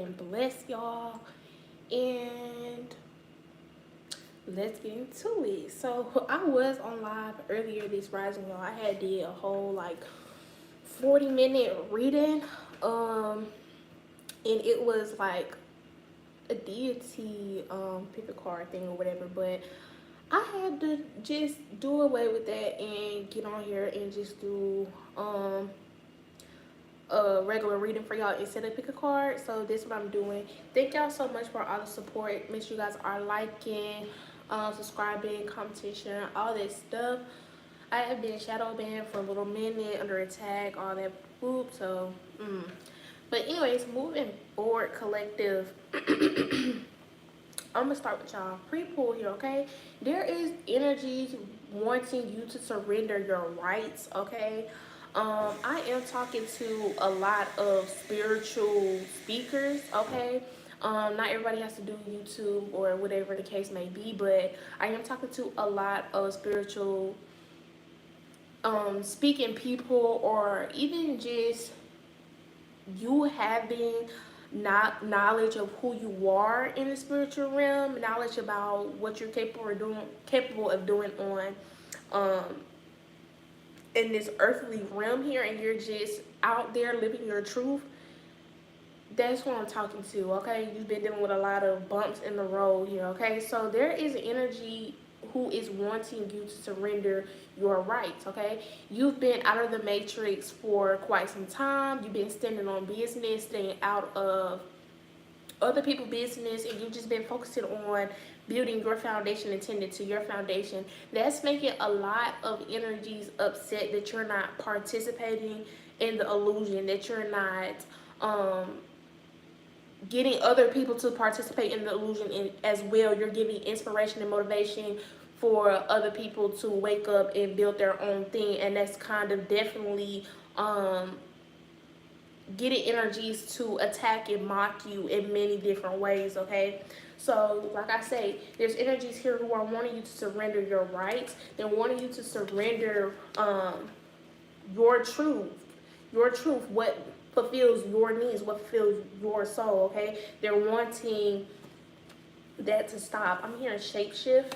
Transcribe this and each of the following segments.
and blessed, y'all. And let's get into it. So I was on live earlier this rising, y'all. I had did a whole like 40-minute reading. And it was like a deity pick a card thing or whatever, but I had to just do away with that and get on here and just do a regular reading for y'all instead of pick a card. So this is what I'm doing. Thank y'all so much for all the support. Make sure you guys are liking, subscribing, competition, all that stuff. I have been shadow banned for a little minute, under attack, all that poop. So but anyways, moving forward, collective. I'm gonna start with y'all pre-pull here, okay? There is energies wanting you to surrender your rights, okay? I am talking to a lot of spiritual speakers, okay? Not everybody has to do YouTube or whatever the case may be, but I am talking to a lot of spiritual speaking people, or even just you having not knowledge of who you are in the spiritual realm, knowledge about what you're capable of doing on in this earthly realm here, and you're just out there living your truth. That's what I'm talking to, okay? You've been dealing with a lot of bumps in the road here, okay? So there is energy who is wanting you to surrender your rights, okay? You've been out of the matrix for quite some time. You've been standing on business, staying out of other people's business, and you've just been focusing on building your foundation and tending to your foundation. That's making a lot of energies upset that you're not participating in the illusion, that you're not getting other people to participate in the illusion as well. You're giving inspiration and motivation for other people to wake up and build their own thing, and that's kind of definitely getting energies to attack and mock you in many different ways, okay? So like I say, there's energies here who are wanting you to surrender your rights. They're wanting you to surrender your truth, what fulfills your needs, what fulfills your soul, okay? They're wanting that to stop. I'm hearing shapeshift.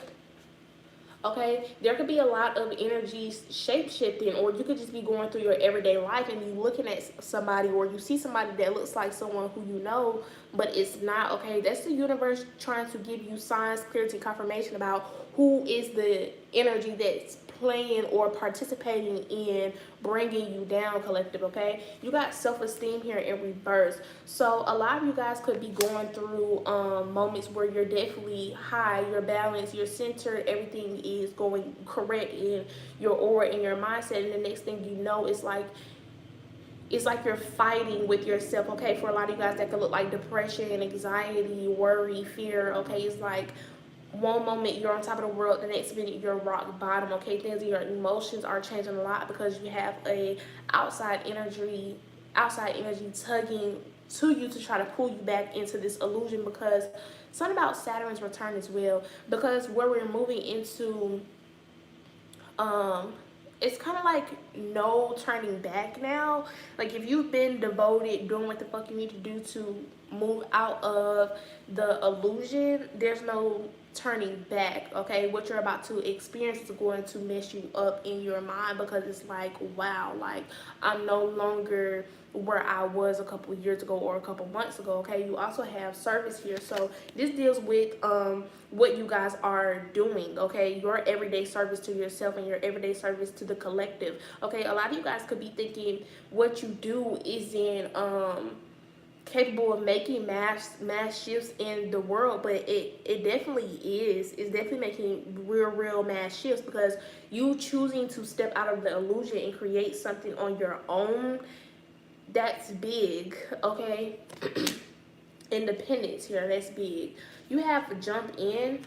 Okay, there could be a lot of energies shape shifting, or you could just be going through your everyday life and you looking at somebody, or you see somebody that looks like someone who you know, but it's not, okay? That's the universe trying to give you signs, clarity, confirmation about who is the energy that's playing or participating in bringing you down, collective, okay? You got self-esteem here in reverse. So a lot of you guys could be going through moments where you're definitely high, you're balanced, you're centered, everything is going correct in your aura and your mindset, and the next thing you know, it's like you're fighting with yourself, okay? For a lot of you guys, that could look like depression, anxiety, worry, fear, okay? It's like one moment you're on top of the world, the next minute you're rock bottom, okay? Things in your emotions are changing a lot because you have a outside energy tugging to you to try to pull you back into this illusion, because something about Saturn's return as well, because where we're moving into it's kind of like no turning back now. Like if you've been devoted doing what the fuck you need to do to move out of the illusion, there's no turning back, okay? What you're about to experience is going to mess you up in your mind, because it's like, wow, like I'm no longer where I was a couple of years ago or a couple months ago, okay? You also have service here, so this deals with what you guys are doing, okay? Your everyday service to yourself and your everyday service to the collective, okay? A lot of you guys could be thinking what you do isn't capable of making mass shifts in the world, but it definitely is. It's definitely making real mass shifts, because you choosing to step out of the illusion and create something on your own, that's big, okay? Independence here, that's big. You have jump in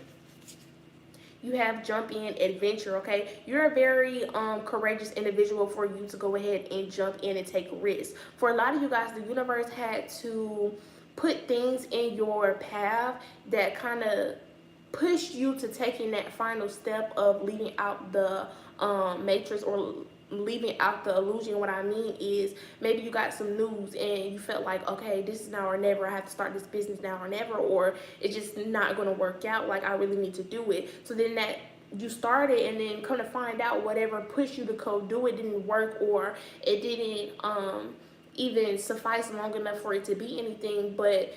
adventure, okay? You're a very courageous individual for you to go ahead and jump in and take risks. For a lot of you guys, the universe had to put things in your path that kind of push you to taking that final step of leaving out the matrix, or leaving out the illusion. What I mean is, maybe you got some news and you felt like, okay, this is now or never. I have to start this business now or never, or it's just not going to work out. Like, I really need to do it. So then that you started, and then come to find out whatever pushed you to go do it didn't work, or it didn't even suffice long enough for it to be anything. But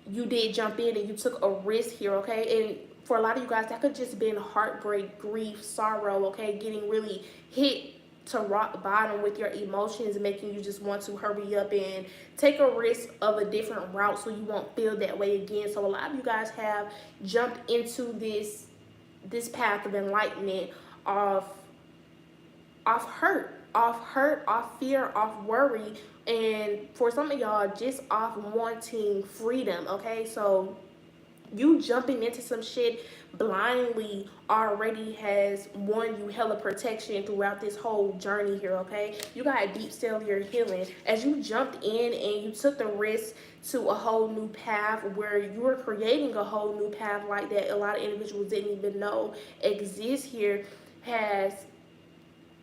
you did jump in and you took a risk here, okay? And for a lot of you guys, that could just been heartbreak, grief, sorrow, okay? Getting really hit to rock bottom with your emotions, making you just want to hurry up and take a risk of a different route so you won't feel that way again. So a lot of you guys have jumped into this path of enlightenment off fear, off worry, and for some of y'all, just off wanting freedom, okay? So you jumping into some shit blindly already has won you hella protection throughout this whole journey here, okay? You got a deep cellular healing. As you jumped in and you took the risk to a whole new path where you were creating a whole new path like that a lot of individuals didn't even know exists here, has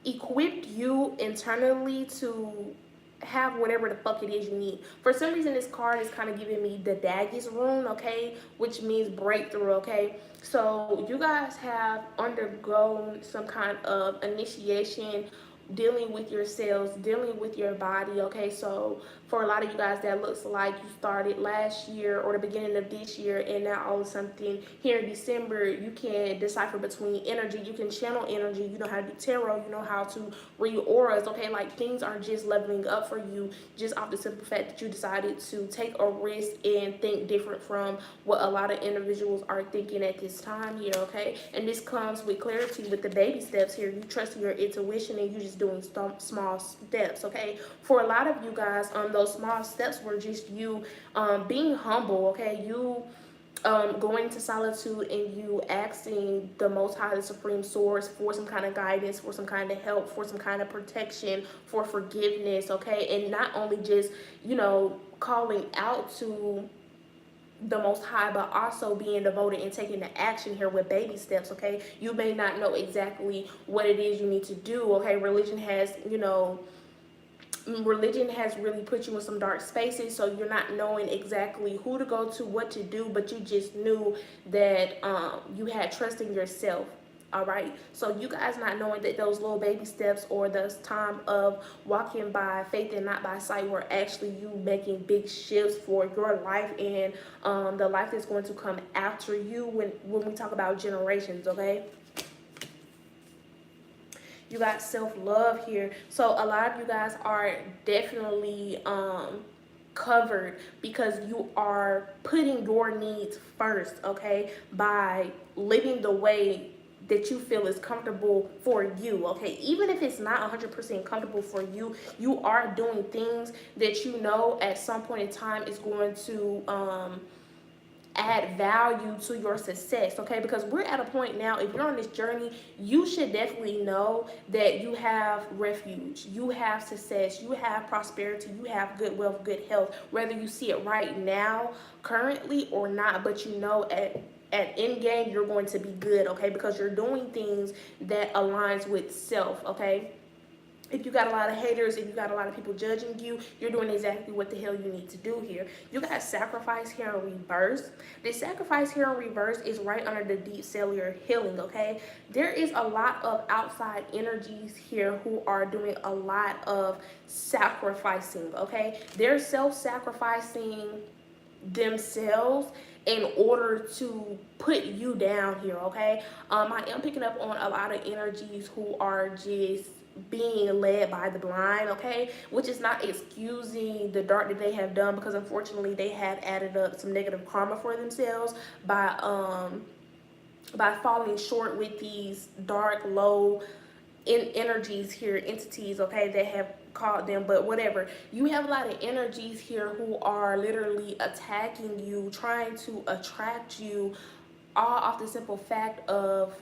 equipped you internally to have whatever the fuck it is you need. For some reason, this card is kind of giving me the Dagger's rune, okay, which means breakthrough, okay? So you guys have undergone some kind of initiation, dealing with yourselves, dealing with your body, okay? So for a lot of you guys, that looks like you started last year or the beginning of this year, and now all of something here in December, you can decipher between energy, you can channel energy, you know how to do tarot, you know how to read auras, okay? Like, things are just leveling up for you just off the simple fact that you decided to take a risk and think different from what a lot of individuals are thinking at this time here, okay? And this comes with clarity with the baby steps here. You trust your intuition and you just doing small steps, okay? For a lot of you guys, those small steps were just you being humble, okay? You going to solitude and you asking the Most High, the Supreme Source, for some kind of guidance, for some kind of help, for some kind of protection, for forgiveness, okay? And not only just, you know, calling out to the Most High, but also being devoted and taking the action here with baby steps, okay? You may not know exactly what it is you need to do, okay? Religion has really put you in some dark spaces, so you're not knowing exactly who to go to, what to do, but you just knew that you had trust in yourself. All right, so you guys not knowing that those little baby steps or the time of walking by faith and not by sight were actually you making big shifts for your life and the life that's going to come after you when we talk about generations, okay? You got self-love here. So a lot of you guys are definitely covered because you are putting your needs first, okay, by living the way that you feel is comfortable for you, okay? Even if it's not 100% comfortable for you, you are doing things that you know at some point in time is going to add value to your success, okay? Because we're at a point now, if you're on this journey, you should definitely know that you have refuge, you have success, you have prosperity, you have good wealth, good health, whether you see it right now currently or not. But you know at end game you're going to be good, okay? Because you're doing things that aligns with self, okay? If you got a lot of haters, if you got a lot of people judging you, you're doing exactly what the hell you need to do here. You got sacrifice here in reverse. This sacrifice here in reverse is right under the deep cellular healing, okay? There is a lot of outside energies here who are doing a lot of sacrificing, okay? They're self-sacrificing themselves in order to put you down here, okay? I am picking up on a lot of energies who are just being led by the blind, okay, which is not excusing the dark that they have done, because unfortunately they have added up some negative karma for themselves by falling short with these dark, low energies here, entities, okay, that have called them. But whatever, you have a lot of energies here who are literally attacking you, trying to attract you, all off the simple fact of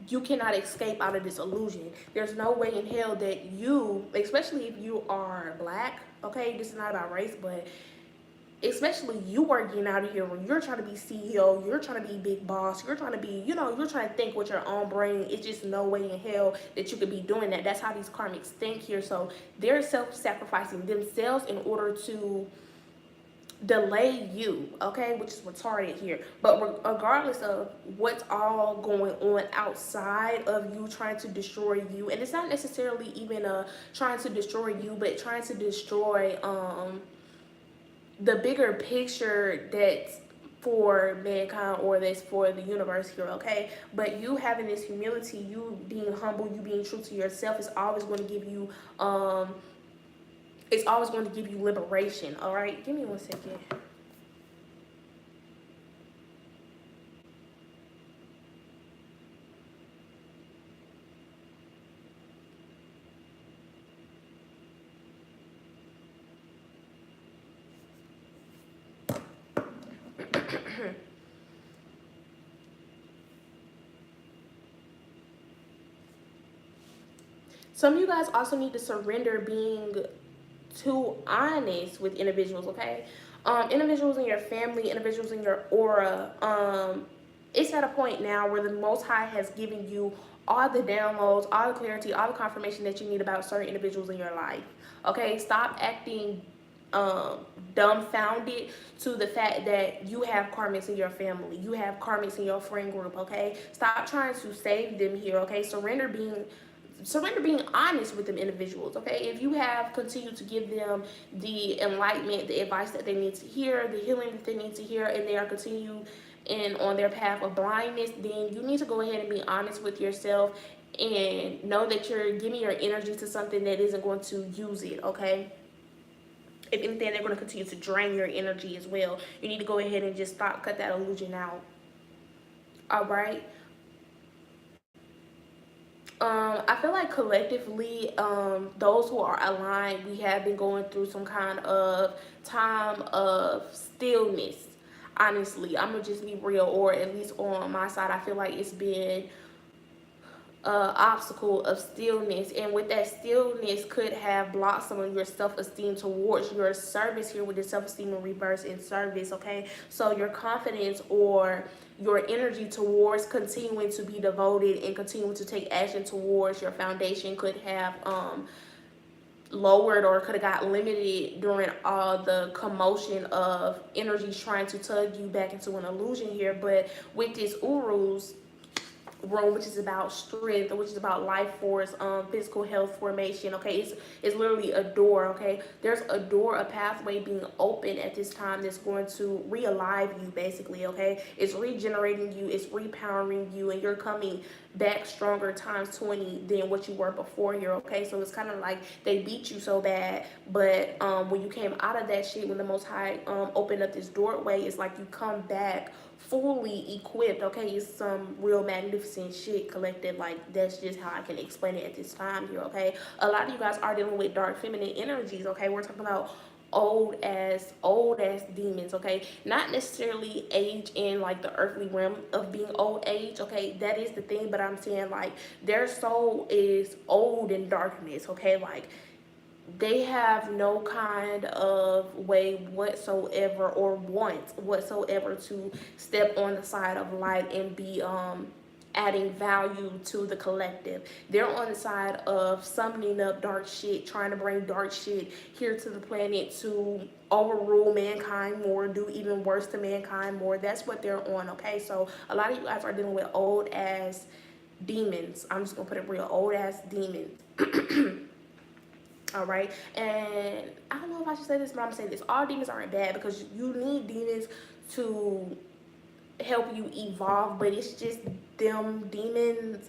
you cannot escape out of this illusion. There's no way in hell that you, especially if you are black, okay, this is not about race, but especially you are getting out of here when you're trying to be CEO, you're trying to be big boss, you're trying to be, you're trying to think with your own brain. It's just no way in hell that you could be doing that. That's how these karmics think here. So they're self-sacrificing themselves in order to delay you, okay, which is retarded here. But regardless of what's all going on outside of you trying to destroy you, and it's not necessarily even trying to destroy you, but trying to destroy the bigger picture that's for mankind, or that's for the universe here, okay? But you having this humility, you being humble, you being true to yourself is always going to give you it's always going to give you liberation. All right, give me 1 second. Some of you guys also need to surrender being too honest with individuals, okay? Individuals in your family, individuals in your aura. It's at a point now where the Most High has given you all the downloads, all the clarity, all the confirmation that you need about certain individuals in your life. Okay, stop acting dumbfounded to the fact that you have karmics in your family, you have karmics in your friend group. Okay, stop trying to save them here. Okay, surrender being honest with them individuals. Okay, if you have continued to give them the enlightenment, the advice that they need to hear, the healing that they need to hear, and they are continuing and on their path of blindness, then you need to go ahead and be honest with yourself and know that you're giving your energy to something that isn't going to use it. Okay, if anything, they're going to continue to drain your energy as well. You need to go ahead and just cut that illusion out. All right. I feel like collectively, those who are aligned, we have been going through some kind of time of stillness. Honestly, I'm gonna just be real, or at least on my side, I feel like it's been obstacle of stillness, and with that stillness could have blocked some of your self-esteem towards your service here with the self-esteem and reverse in service. Okay, so your confidence or your energy towards continuing to be devoted and continuing to take action towards your foundation could have lowered, or could have got limited during all the commotion of energies trying to tug you back into an illusion here. But with this Urus room, which is about strength, which is about life force, physical health formation. Okay, it's literally a door. Okay, there's a door, a pathway being open at this time that's going to realign you, basically. Okay, it's regenerating you, it's repowering you, and you're coming back stronger times 20 than what you were before here. Okay, so it's kind of like they beat you so bad, but when you came out of that shit, when the Most High opened up this doorway, it's like you come back fully equipped. Okay, it's some real magnificent shit, collective. Like, that's just how I can explain it at this time here. Okay, a lot of you guys are dealing with dark feminine energies. Okay, we're talking about old ass demons. Okay, not necessarily age in like the earthly realm of being old age. Okay, that is the thing, but I'm saying like their soul is old in darkness. Okay, like they have no kind of way whatsoever, or want whatsoever, to step on the side of light and be adding value to the collective. They're on the side of summoning up dark shit, trying to bring dark shit here to the planet to overrule mankind more, do even worse to mankind more. That's what they're on. Okay, so a lot of you guys are dealing with old ass demons. I'm just gonna put it real, old ass demons. All right, and I don't know if I should say this, but I'm gonna say this: all demons aren't bad, because you need demons to help you evolve, but it's just them demons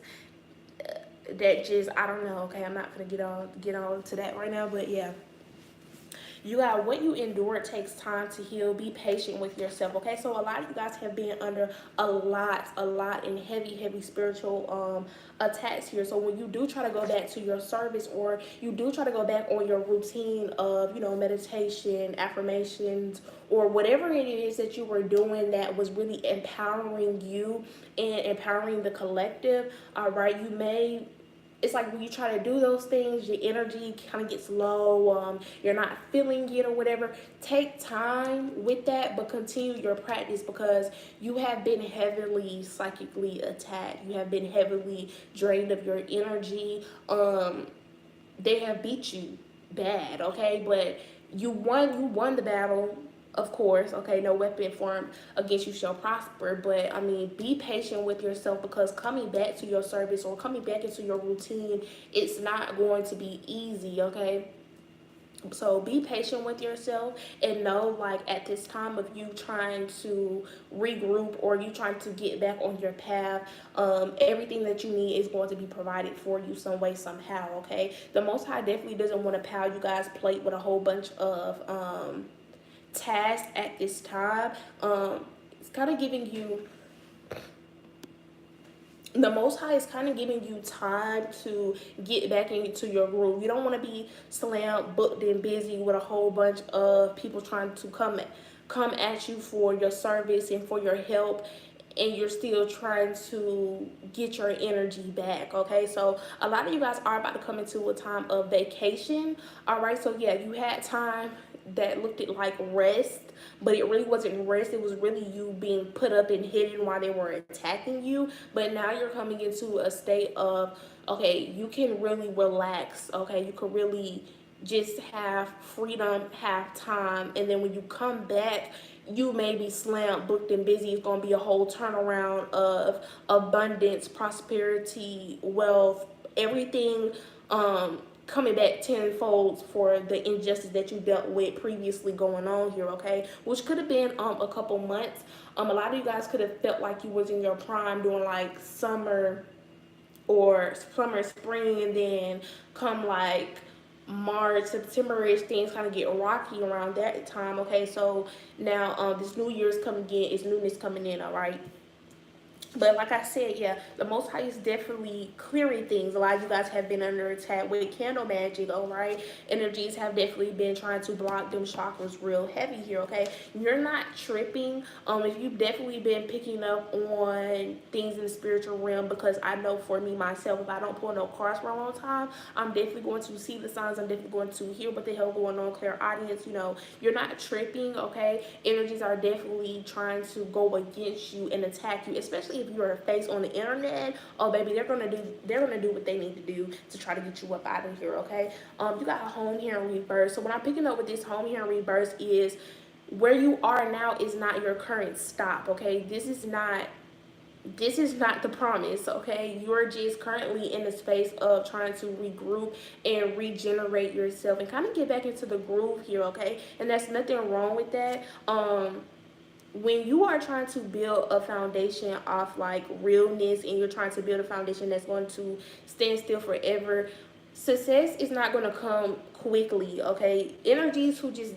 that just, I don't know. Okay, I'm not gonna get on to that right now, but yeah. You got what you endure takes time to heal. Be patient with yourself. Okay, so a lot of you guys have been under a lot and heavy spiritual attacks here. So when you do try to go back to your service, or you do try to go back on your routine of, meditation, affirmations, or whatever it is that you were doing that was really empowering you and empowering the collective, all right, you may it's like when you try to do those things, your energy kind of gets low. You're not feeling it or whatever. Take time with that, but continue your practice, because you have been heavily psychically attacked. You have been heavily drained of your energy. They have beat you bad, okay? But you won the battle, of course, okay? No weapon formed against you shall prosper. But I mean, be patient with yourself, because coming back to your service or coming back into your routine, it's not going to be easy, okay? So be patient with yourself, and know, like, at this time of you trying to regroup or you trying to get back on your path, everything that you need is going to be provided for you some way, somehow, okay? The Most High definitely doesn't want to pile you guys plate with a whole bunch of tasks at this time. It's kind of giving you, the Most High is kind of giving you time to get back into your groove. You don't want to be slammed, booked, and busy with a whole bunch of people trying to come at you for your service and for your help, and you're still trying to get your energy back, okay? So a lot of you guys are about to come into a time of vacation, all right? So yeah, you had time that looked at like rest, but it really wasn't rest. It was really you being put up and hidden while they were attacking you. But now you're coming into a state of, okay, you can really relax, okay? You can really just have freedom, have time, and then when you come back, you may be slammed, booked, and busy. It's going to be a whole turnaround of abundance, prosperity, wealth, everything coming back tenfold for the injustice that you dealt with previously going on here, okay? Which could have been a couple months. A lot of you guys could have felt like you was in your prime during like summer, spring, and then come like March, September-ish, things kind of get rocky around that time, okay? So now this new year's coming in, it's newness coming in, all right? But like I said, yeah, the Most High is definitely clearing things. A lot of you guys have been under attack with candle magic, all right? Energies have definitely been trying to block them chakras real heavy here, okay? You're not tripping. If you've definitely been picking up on things in the spiritual realm, because I know for me, myself, if I don't pull no cards for a long time, I'm definitely going to see the signs. I'm definitely going to hear what the hell going on, clear audience, you know. You're not tripping, okay? Energies are definitely trying to go against you and attack you, especially if you're a face on the internet. Oh baby, they're gonna do what they need to do to try to get you up out of here, okay? You got a home here in reverse. So what I'm picking up with this home here in reverse is where you are now is not your current stop, okay? This is not the promise, okay? You're just currently in the space of trying to regroup and regenerate yourself and kind of get back into the groove here, okay? And there's nothing wrong with that. When you are trying to build a foundation off like realness, and you're trying to build a foundation that's going to stand still forever, success is not going to come quickly, okay? Energies who just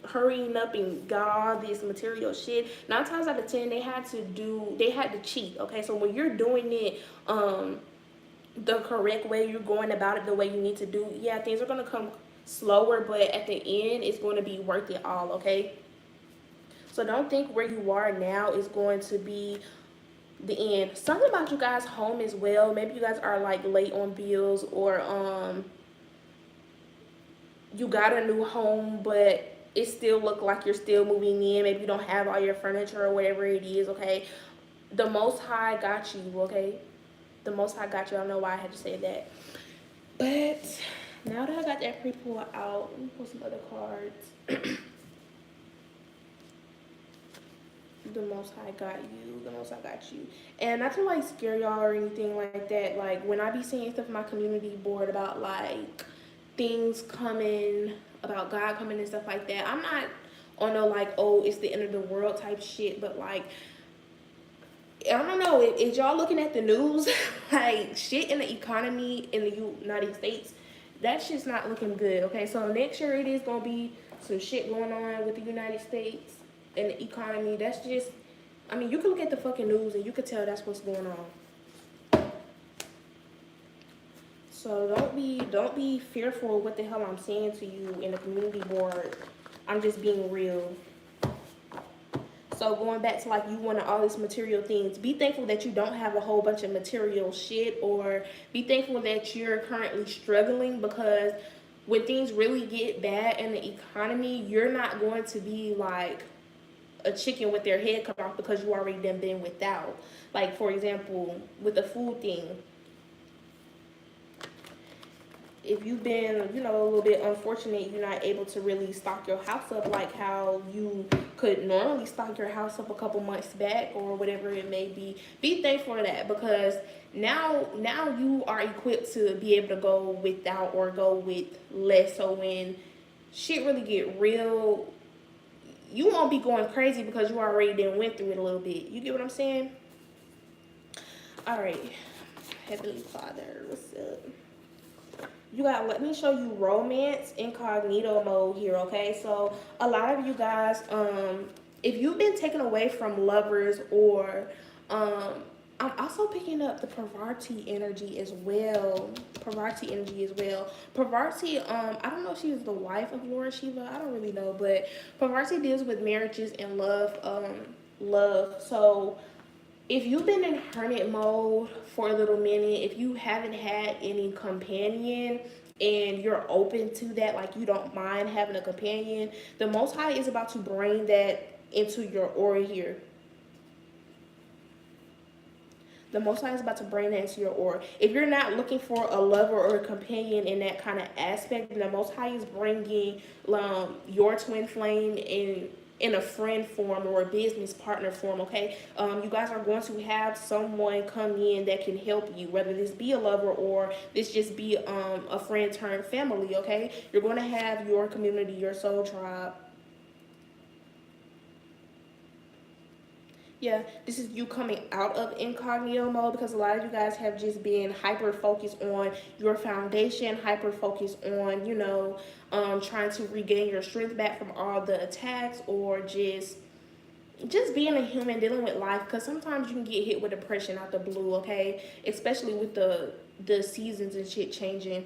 hurrying up and got all this material shit, 9 times out of 10 they had to cheat, okay? So when you're doing it the correct way, you're going about it the way you need to do, yeah, things are going to come slower, but at the end it's going to be worth it all, okay? So don't think where you are now is going to be the end. Something about you guys' home as well. Maybe you guys are like late on bills, or you got a new home, but it still look like you're still moving in. Maybe you don't have all your furniture or whatever it is, okay? The Most High got you, okay? The Most High got you. I don't know why I had to say that. But now that I got that pre-pull out, let me pull some other cards. The Most High got you. The Most High got you. And not to like scare y'all or anything like that. Like when I be seeing stuff in my community board about like things coming, about God coming and stuff like that, I'm not on no like, oh, it's the end of the world type shit. But like, I don't know. Is y'all looking at the news? Like shit in the economy in the United States, that shit's not looking good. Okay, so next year it is gonna be some shit going on with the United States and the economy. That's just, I mean, you can look at the fucking news and you can tell that's what's going on. So don't be fearful of what the hell I'm saying to you in the community board. I'm just being real. So going back to like you wanting all these material things, be thankful that you don't have a whole bunch of material shit, or be thankful that you're currently struggling, because when things really get bad in the economy, you're not going to be like a chicken with their head cut off because you already done been without. Like for example, with the food thing, if you've been, you know, a little bit unfortunate, you're not able to really stock your house up like how you could normally stock your house up a couple months back or whatever it may be thankful for that, because now you are equipped to be able to go without or go with less. So when shit really get real, you won't be going crazy because you already done went through it a little bit. You get what I'm saying? All right, Heavenly Father, what's up? You got, let me show you romance incognito mode here, okay? So a lot of you guys, if you've been taken away from lovers, or I'm also picking up the Parvati energy as well. Parvati energy as well. Parvati, I don't know if she was the wife of Lord Shiva. I don't really know, but Parvati deals with marriages and love. Love. So if you've been in hermit mode for a little minute, if you haven't had any companion and you're open to that, like you don't mind having a companion, the Most High is about to bring that into your aura here. The Most High is about to bring that into your aura. If you're not looking for a lover or a companion in that kind of aspect, then the Most High is bringing your twin flame in a friend form or a business partner form, okay? You guys are going to have someone come in that can help you, whether this be a lover or this just be a friend turned family, okay? You're going to have your community, your soul tribe. Yeah, this is you coming out of incognito mode, because a lot of you guys have just been hyper focused on your foundation, hyper focused on, you know, trying to regain your strength back from all the attacks, or just being a human dealing with life, because sometimes you can get hit with depression out the blue, okay? Especially with the seasons and shit changing.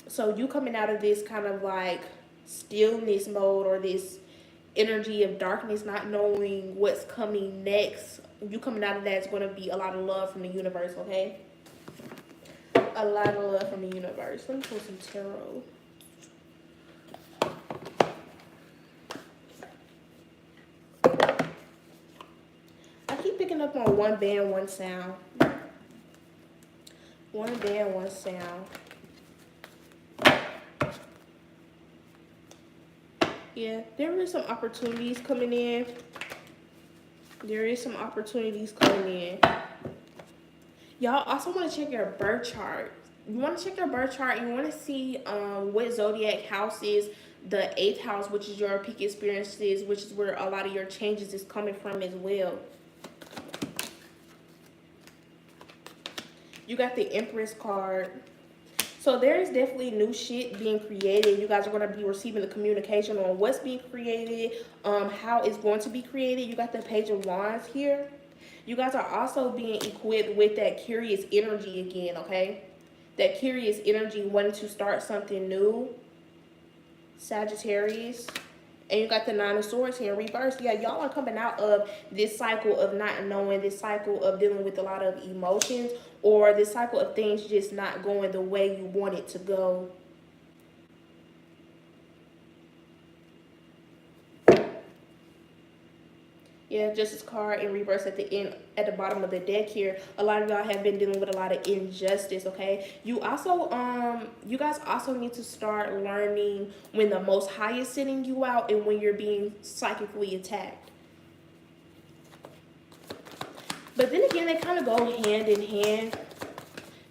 So you coming out of this kind of like stillness mode, or this energy of darkness, not knowing what's coming next, you coming out of that is going to be a lot of love from the universe, okay? A lot of love from the universe. Let me pull some tarot. I keep picking up on one band, one sound. One band, one sound. Yeah, there is some opportunities coming in. There is some opportunities coming in. Y'all also want to check your birth chart. You want to check your birth chart, and you want to see what zodiac house is the 8th house, which is your peak experiences, which is where a lot of your changes is coming from as well. You got the Empress card. So there is definitely new shit being created. You guys are going to be receiving the communication on what's being created, how it's going to be created. You got the Page of Wands here. You guys are also being equipped with that curious energy again, okay? That curious energy, wanting to start something new. Sagittarius. And you got the 9 of Swords here in reverse. Yeah, y'all are coming out of this cycle of not knowing, this cycle of dealing with a lot of emotions, or this cycle of things just not going the way you want it to go. Yeah, Justice card in reverse at the end, at the bottom of the deck here. A lot of y'all have been dealing with a lot of injustice, okay? You also, you guys also need to start learning when the Most High is sending you out and when you're being psychically attacked. But then again, they kind of go hand in hand.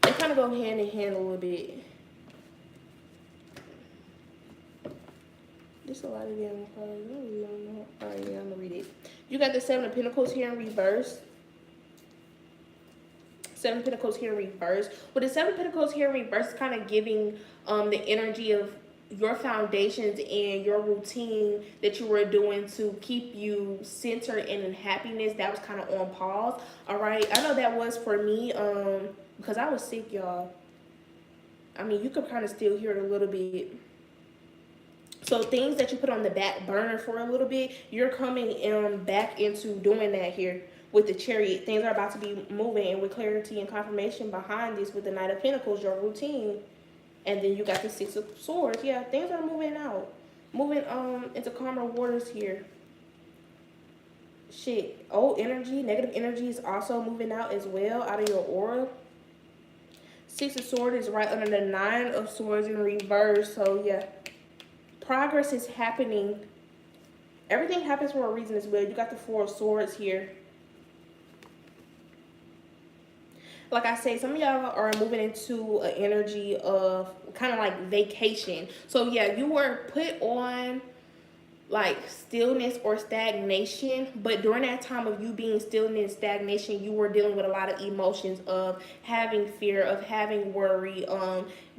They kind of go hand in hand a little bit. There's a lot of damn cards. I really don't know. All right, yeah, I'm gonna read it. You got the 7 of Pentacles here in reverse. 7 of Pentacles here in reverse. With the 7 of Pentacles here in reverse, it's kind of giving the energy of your foundations and your routine that you were doing to keep you centered and in happiness. That was kind of on pause. All right, I know that was for me because I was sick, y'all. I mean, you could kind of still hear it a little bit. So things that you put on the back burner for a little bit, you're coming back into doing that here with the Chariot. Things are about to be moving, and with clarity and confirmation behind this with the Knight of Pentacles, your routine. And then you got the Six of Swords. Yeah, things are moving out. Moving into calmer waters here. Shit. Old energy, negative energy is also moving out as well, out of your aura. Six of Swords is right under the Nine of Swords in reverse. So yeah, progress is happening. Everything happens for a reason as well. You got the Four of Swords here. Like I say, some of y'all are moving into an energy of kind of like vacation. So yeah, you were put on like stillness or stagnation, but during that time of you being still in stagnation, you were dealing with a lot of emotions of having fear, of having worry,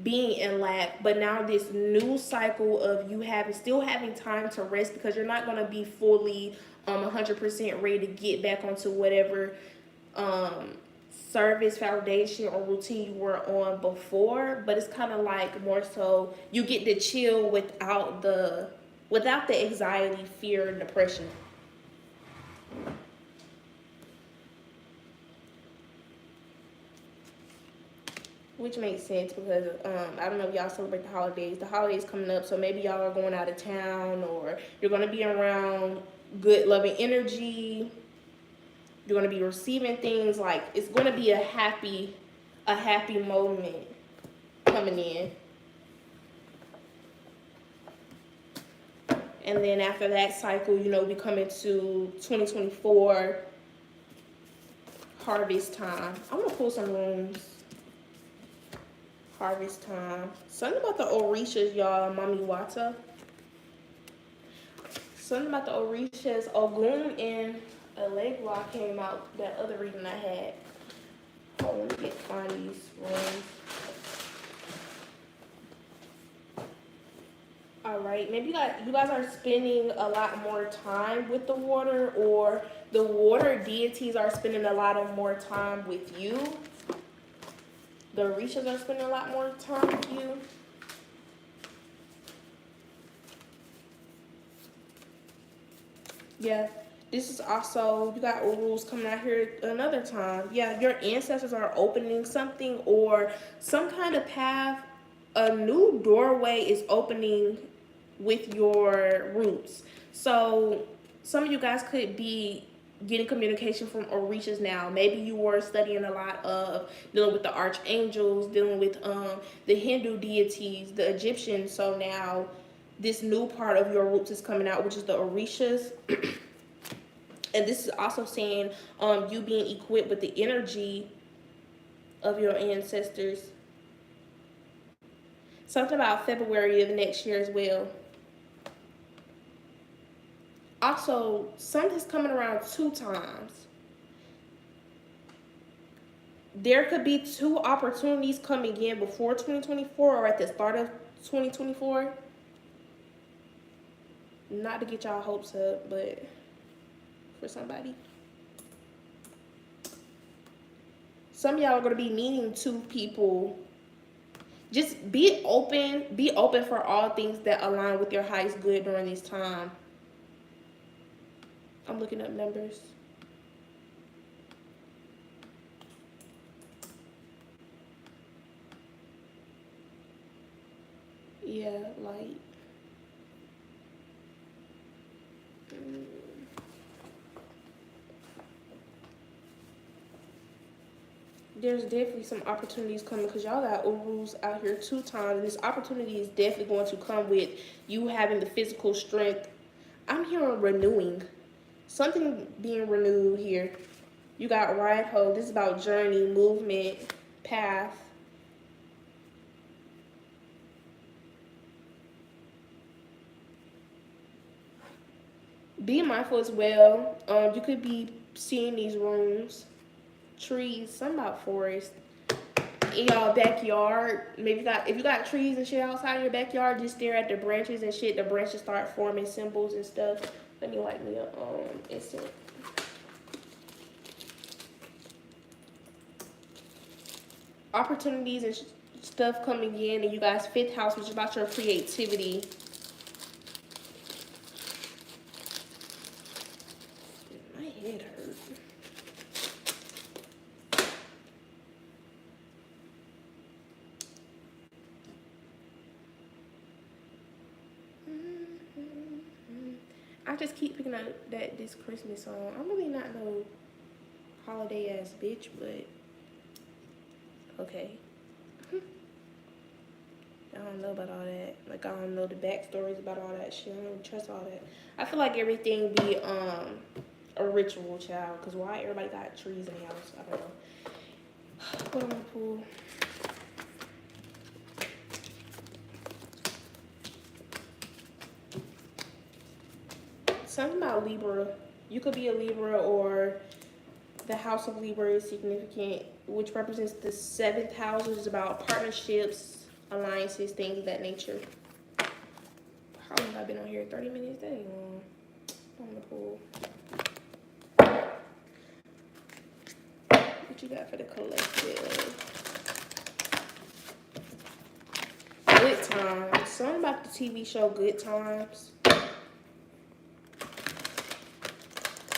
being in lack. But now this new cycle of you still having time to rest, because you're not going to be fully 100% ready to get back onto whatever service, foundation, or routine you were on before. But it's kind of like more so you get to chill without the anxiety, fear, and depression. Which makes sense because I don't know if y'all celebrate the holidays. The holidays coming up, so maybe y'all are going out of town, or you're going to be around good, loving energy. You're going to be receiving things. Like, it's going to be a happy moment coming in. And then after that cycle, you know, we come into 2024 harvest time. I'm going to pull some rooms. Harvest time. Something about the Orishas, y'all. Mami Wata. Something about the Orishas. Ogun and Elegua came out that other reading I had. Oh, let me find these rooms. All right, maybe you guys are spending a lot more time with the water, or the water deities are spending a lot of more time with you. The Orishas are spending a lot more time with you. Yeah, this is also, you got Urus coming out here another time. Yeah, your ancestors are opening something, or some kind of path. A new doorway is opening with your roots. So some of you guys could be getting communication from Orishas now. Maybe you were studying a lot of dealing with the archangels, dealing with the Hindu deities, the Egyptians. So now this new part of your roots is coming out, which is the Orishas. And this is also saying you being equipped with the energy of your ancestors. Something about February of next year as well. Also, something's coming around 2 times. There could be 2 opportunities coming in before 2024 or at the start of 2024. Not to get y'all hopes up, but for somebody. Some of y'all are going to be meeting 2 people. Just be open for all things that align with your highest good during this time. I'm looking up numbers. Yeah, like there's definitely some opportunities coming, because y'all got Urus out here 2 times. This opportunity is definitely going to come with you having the physical strength. I'm hearing renewing. Something being renewed here. You got Ride Ho. This is about journey, movement, path. Be mindful as well. You could be seeing these rooms, trees, something about forest. In y'all backyard, maybe if you got trees and shit outside your backyard, just stare at the branches and shit. The branches start forming symbols and stuff. Let me light me up instant. Opportunities and stuff coming in, and you guys 5th house, which is about your creativity. head hurt. I just keep picking up this Christmas song. I'm really not no holiday ass bitch, but okay. I don't know about all that. Like, I don't know the backstories about all that shit. I don't trust all that. I feel like everything be a ritual, child. Cause why everybody got trees in the house? I don't know. Put on the pool. Something about Libra. You could be a Libra, or the house of Libra is significant, which represents the 7th house, which is about partnerships, alliances, things of that nature. How long have I been on here? 30 minutes? That ain't long. On the pool. What you got for the collective? Good Times. Something about the TV show Good Times.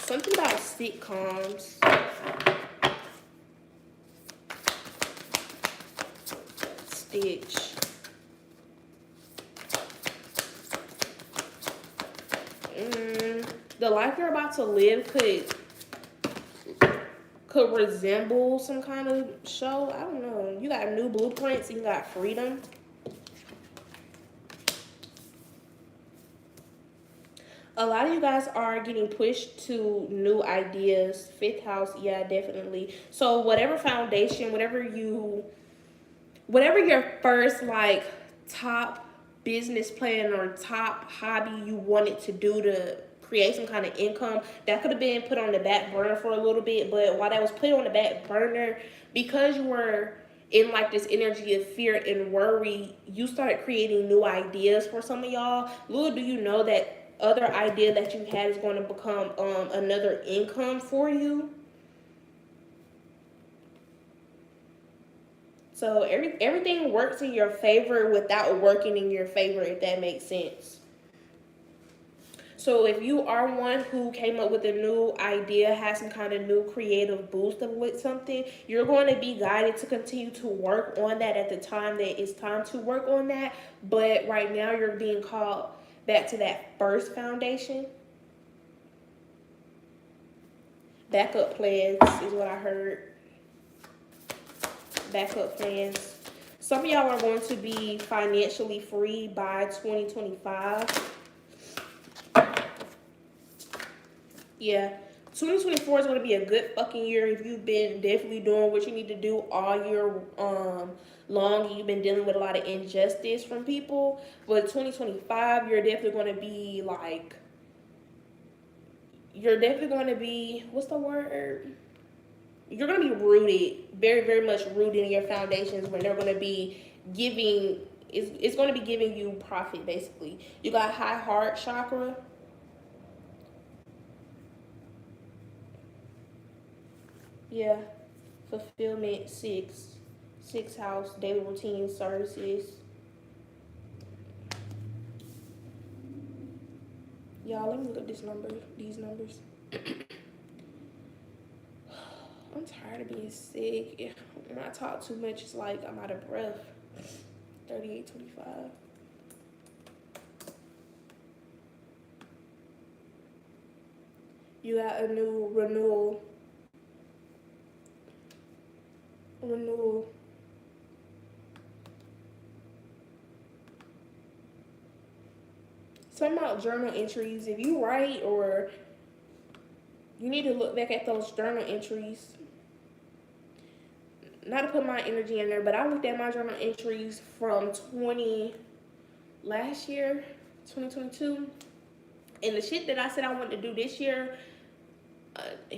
Something about sitcoms. Stitch. The life you're about to live could resemble some kind of show. I don't know. You got new blueprints and you got freedom. A lot of you guys are getting pushed to new ideas. 5th house, yeah, definitely. So whatever foundation, whatever your first like top business plan or top hobby you wanted to do to create some kind of income, that could have been put on the back burner for a little bit. But while that was put on the back burner, because you were in like this energy of fear and worry, you started creating new ideas for some of y'all. Little do you know that other idea that you had is going to become another income for you. So everything works in your favor without working in your favor, if that makes sense. So if you are one who came up with a new idea, has some kind of new creative boost with something, you're going to be guided to continue to work on that at the time that it's time to work on that. But right now you're being called back to that first foundation. Backup plans is what I heard. Backup plans. Some of y'all are going to be financially free by 2025. Yeah. 2024 is going to be a good fucking year if you've been definitely doing what you need to do all year long. You've been dealing with a lot of injustice from people. But 2025, you're definitely going to be like, what's the word? You're going to be rooted, very, very much rooted in your foundations, when they're going to be giving, it's going to be giving you profit, basically. You got high heart chakra. Yeah, fulfillment, 6th house, daily routine, services. Y'all, let me look up these numbers. I'm tired of being sick. When I talk too much, it's like I'm out of breath. 3825. You got a new renewal. Something about journal entries. If you write, or you need to look back at those journal entries. Not to put my energy in there, but I looked at my journal entries from last year, 2022. And the shit that I said I wanted to do this year,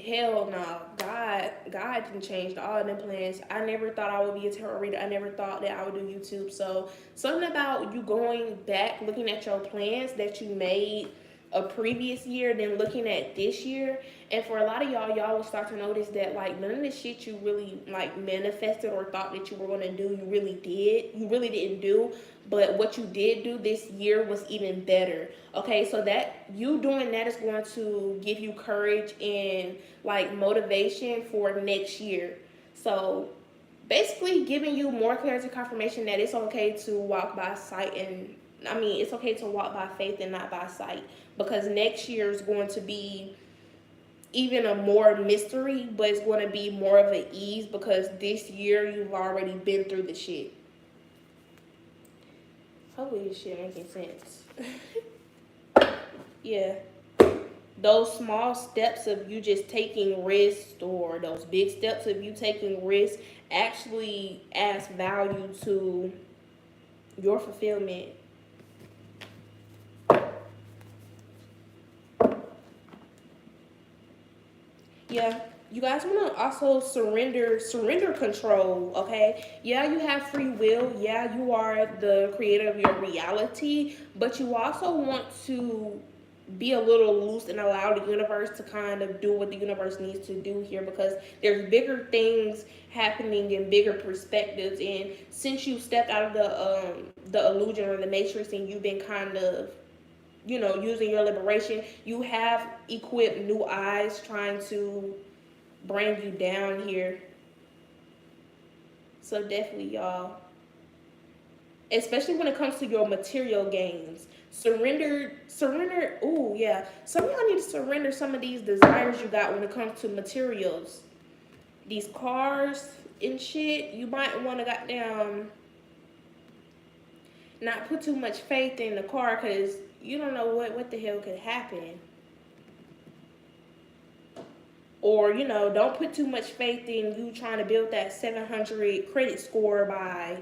hell no. God didn't change all of them plans. I never thought I would be a tarot reader. I never thought that I would do YouTube. So something about you going back, looking at your plans that you made a previous year than looking at this year. And for a lot of y'all will start to notice that like none of the shit you really like manifested or thought that you were gonna do, you really didn't do. But what you did do this year was even better. Okay, so that you doing that is going to give you courage and like motivation for next year. So basically giving you more clarity, confirmation that it's okay to walk by sight, and I mean it's okay to walk by faith and not by sight, because next year is going to be even a more mystery, but it's going to be more of an ease because this year you've already been through the shit. Hopefully this shit making sense. Yeah, those small steps of you just taking risks, or those big steps of you taking risks, actually adds value to your fulfillment. Yeah, you guys want to also surrender control. Okay, yeah, you have free will, yeah, you are the creator of your reality, but you also want to be a little loose and allow the universe to kind of do what the universe needs to do here, because there's bigger things happening in bigger perspectives. And since you stepped out of the illusion or the matrix, and you've been kind of, you know, using your liberation, you have equipped new eyes trying to bring you down here. So definitely, y'all, especially when it comes to your material gains, surrender. Ooh, yeah, some of y'all need to surrender some of these desires you got when it comes to materials, these cars and shit. You might want to goddamn not put too much faith in the car, because you don't know what the hell could happen. Or, you know, don't put too much faith in you trying to build that 700 credit score by,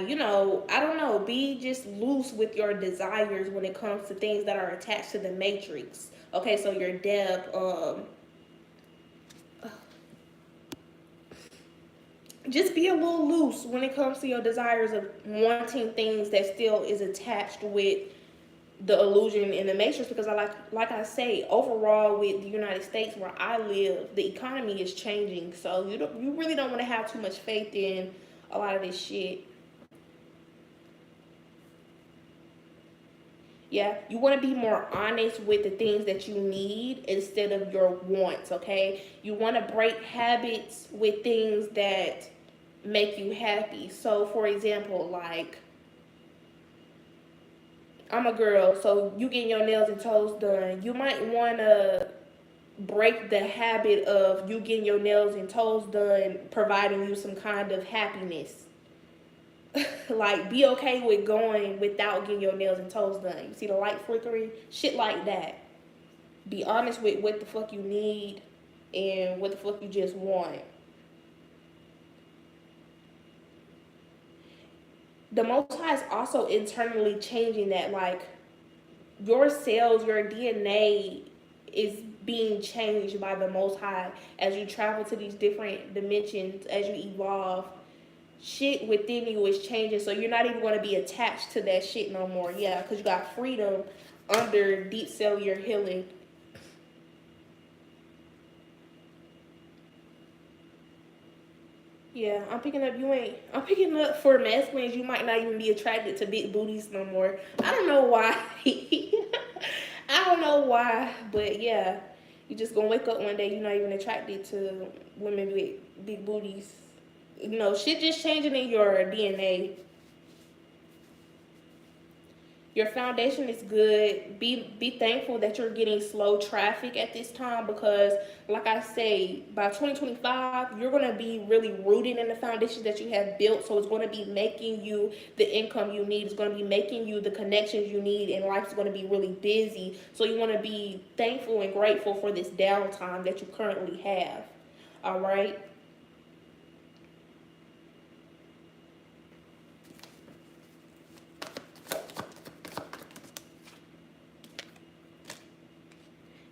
you know, I don't know, be just loose with your desires when it comes to things that are attached to the matrix. Okay, so your debt, just be a little loose when it comes to your desires of wanting things that still is attached with the illusion in the matrix. Because like I say, overall with the United States where I live, the economy is changing, so you really don't want to have too much faith in a lot of this shit. Yeah, you want to be more honest with the things that you need instead of your wants. Okay, you want to break habits with things that make you happy. So for example, like, I'm a girl, so you getting your nails and toes done. You might want to break the habit of you getting your nails and toes done providing you some kind of happiness. Like, be okay with going without getting your nails and toes done. You see the light flickering? Shit like that. Be honest with what the fuck you need and what the fuck you just want. The Most High is also internally changing that. Like, your cells, your DNA is being changed by the Most High as you travel to these different dimensions, as you evolve. Shit within you is changing, so you're not even going to be attached to that shit no more. Yeah, because you got freedom under deep cellular healing. Yeah, I'm picking up for masculines. You might not even be attracted to big booties no more. I don't know why. I don't know why, but yeah, you just gonna wake up one day, you're not even attracted to women with big booties. You know, shit just changing in your DNA. Your foundation is good. Be thankful that you're getting slow traffic at this time, because like I say, by 2025 you're going to be really rooted in the foundation that you have built. So it's going to be making you the income you need. It's going to be making you the connections you need, and life's going to be really busy. So you want to be thankful and grateful for this downtime that you currently have. All right.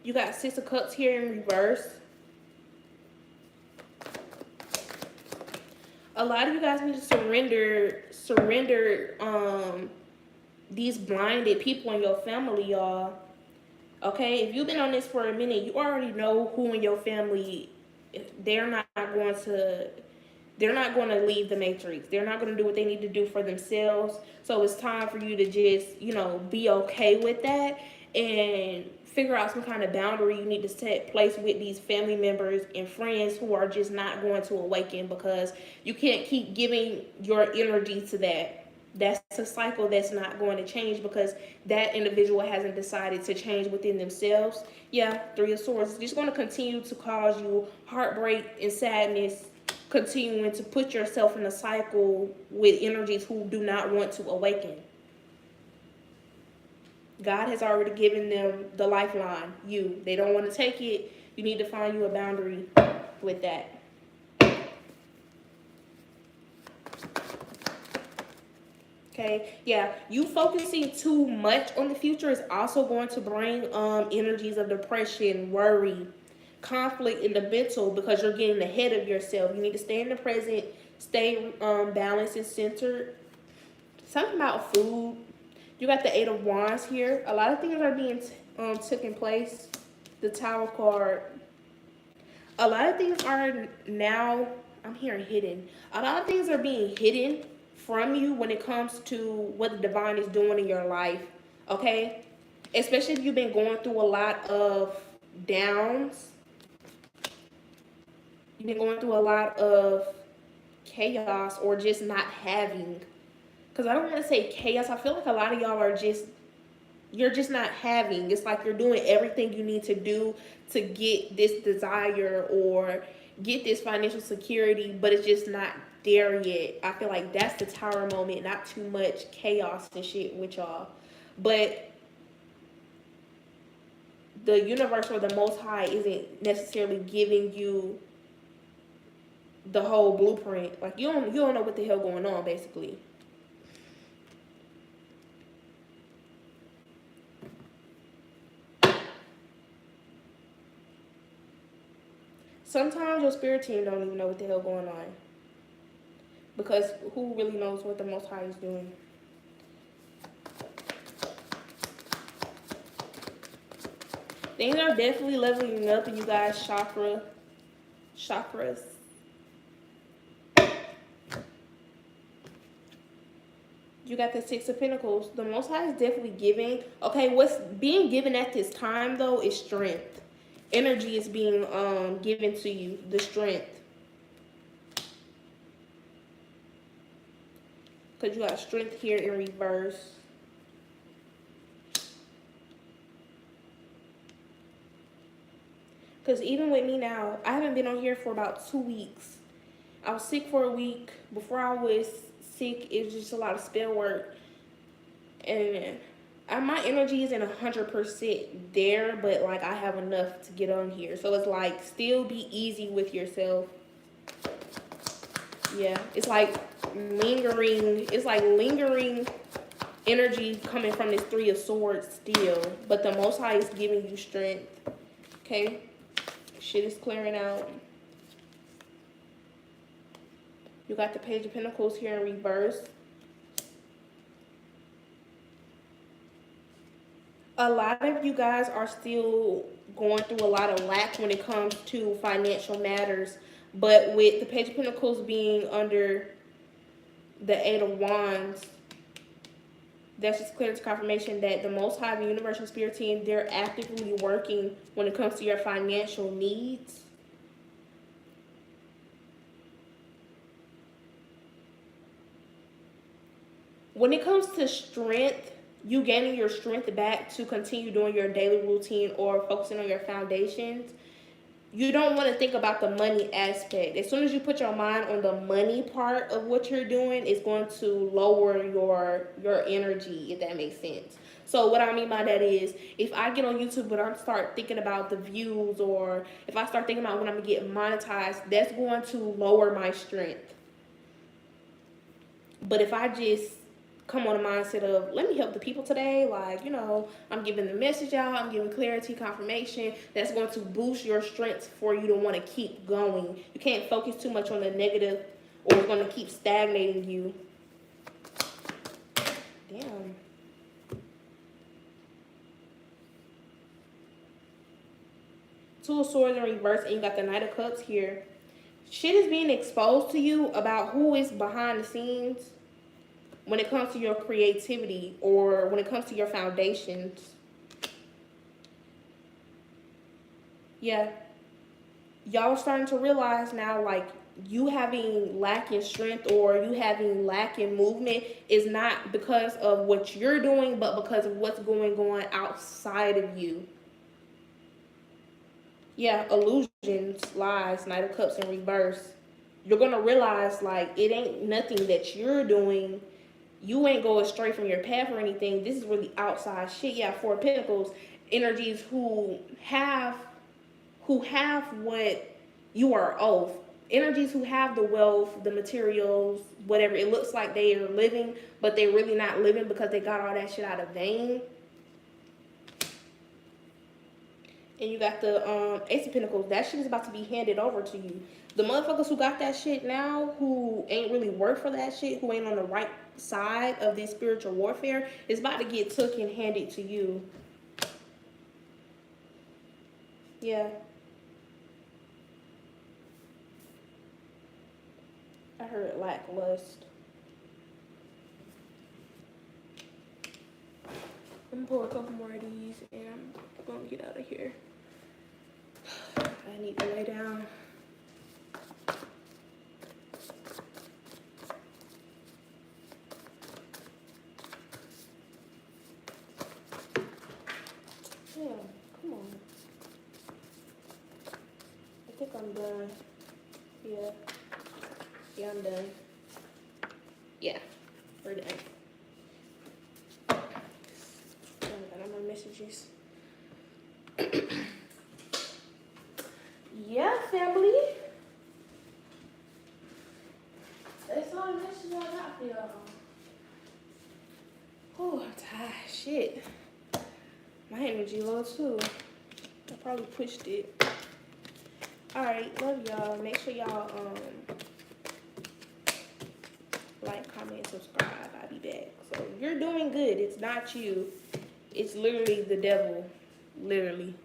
You got Six of Cups here in reverse. A lot of you guys need to surrender these blinded people in your family, y'all. Okay, if you've been on this for a minute, you already know who in your family, they're not going to they're not going to leave the matrix. They're not going to do what they need to do for themselves. So it's time for you to just, be okay with that and figure out some kind of boundary you need to set place with these family members and friends who are just not going to awaken, because you can't keep giving your energy to that. That's a cycle that's not going to change because that individual hasn't decided to change within themselves. Yeah, Three of Swords is just going to continue to cause you heartbreak and sadness, continuing to put yourself in a cycle with energies who do not want to awaken. God has already given them the lifeline. They don't want to take it. You need to find you a boundary with that. Okay, yeah, you focusing too much on the future is also going to bring energies of depression, worry, conflict in the mental, because you're getting ahead of yourself. You need to stay in the present, stay balanced and centered. Something about food. You got the Eight of Wands here. A lot of things are being taking place. The Tower card. A lot of things are now, I'm hearing hidden. A lot of things are being hidden from you when it comes to what the divine is doing in your life. Okay? Especially if you've been going through a lot of downs. You've been going through a lot of chaos or just not having. Because I don't want to say chaos. I feel like a lot of y'all are just, you're just not having. It's like you're doing everything you need to do to get this desire or get this financial security, but it's just not there yet. I feel like that's the Tower moment, not too much chaos and shit with y'all. But the universe or the Most High isn't necessarily giving you the whole blueprint. Like you don't know what the hell going on, basically. Sometimes your spirit team don't even know what the hell going on, because who really knows what the Most High is doing? Things are definitely leveling up in you guys' chakras. You got the Six of Pentacles. The Most High is definitely giving. Okay, what's being given at this time though is strength. Energy is being given to you. The strength. Because you got strength here in reverse. Because even with me now, I haven't been on here for about 2 weeks. I was sick for a week. Before I was sick, it was just a lot of spell work. And my energy isn't 100% there, but like I have enough to get on here. So it's like, still be easy with yourself. Yeah, it's like lingering. It's like lingering energy coming from this Three of Swords still. But the Most High is giving you strength. Okay? Shit is clearing out. You got the Page of Pentacles here in reverse. A lot of you guys are still going through a lot of lack when it comes to financial matters. But with the Page of Pentacles being under the Eight of Wands, that's just clear confirmation that the Most High, the Universal Spirit Team, they're actively working when it comes to your financial needs. When it comes to strength, you gaining your strength back to continue doing your daily routine or focusing on your foundations, you don't want to think about the money aspect. As soon as you put your mind on the money part of what you're doing, it's going to lower your energy, if that makes sense. So what I mean by that is, if I get on YouTube and I start thinking about the views, or if I start thinking about when I'm going to get monetized, that's going to lower my strength. But if I just come on a mindset of, let me help the people today, like, I'm giving the message out, I'm giving clarity, confirmation, that's going to boost your strength for you to want to keep going. You can't focus too much on the negative, or it's going to keep stagnating you. Damn. Two of Swords in reverse, and you got the Knight of Cups here. Shit is being exposed to you about who is behind the scenes when it comes to your creativity or when it comes to your foundations. Yeah. Y'all starting to realize now, like, you having lack in strength or you having lack in movement is not because of what you're doing, but because of what's going on outside of you. Yeah, illusions, lies, Knight of Cups in reverse. You're gonna realize, like, it ain't nothing that you're doing. You ain't going straight from your path or anything. This is really outside shit. Yeah, Four of Pentacles, energies who have what you are owed. Energies who have the wealth, the materials, whatever. It looks like they are living, but they're really not living because they got all that shit out of vain. And you got the Ace of Pentacles. That shit is about to be handed over to you. The motherfuckers who got that shit now, who ain't really work for that shit, who ain't on the right side of this spiritual warfare, is about to get took and handed to you. Yeah. I heard lacklust. I'm gonna pull a couple more of these and I'm gonna get out of here. I need to lay down. Yeah, come on. I think I'm done. Yeah. Yeah, I'm done. Yeah, we're done. I got all my messages. Yeah, family. That's all the messages I got for y'all. Oh, I'm tired. Shit. My energy low too. I probably pushed it. Alright, love y'all. Make sure y'all like, comment, and subscribe. I'll be back. So you're doing good. It's not you. It's literally the devil. Literally.